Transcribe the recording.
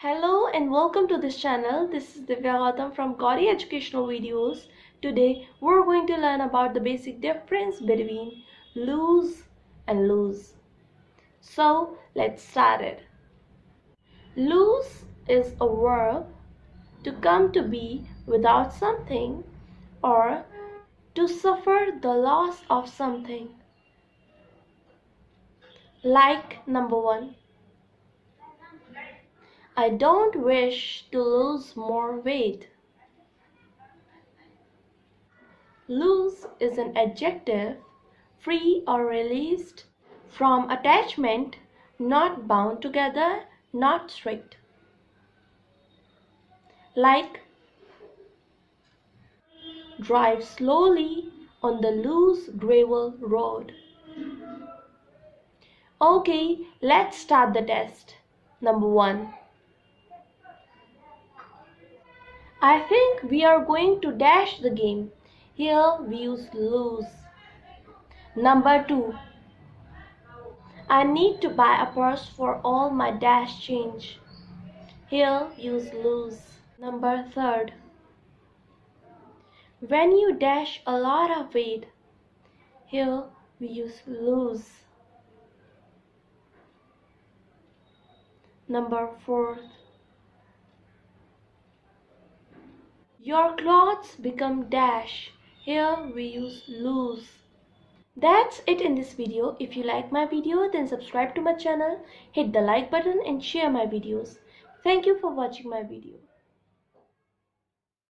Hello and welcome to this channel. This is Divya from Gauri Educational Videos. Today we're going to learn about the basic difference between lose and lose. So let's start it. Lose is a verb to come to be without something or to suffer the loss of something. Like number 1. I don't wish to lose more weight. Loose is an adjective, free or released from attachment, not bound together, not strict. Like drive slowly on the loose gravel road. Okay, let's start the test. Number 1. I think we are going to dash the game. Here we use lose. Number 2. I need to buy a purse for all my dash change. Here use lose. Number 3. When you dash a lot of weight. Here we use lose. Number 4. Your clothes become dash. Here we use lose. That's it in this video. If you like my video, then subscribe to my channel, hit the like button and share my videos. Thank you for watching my video.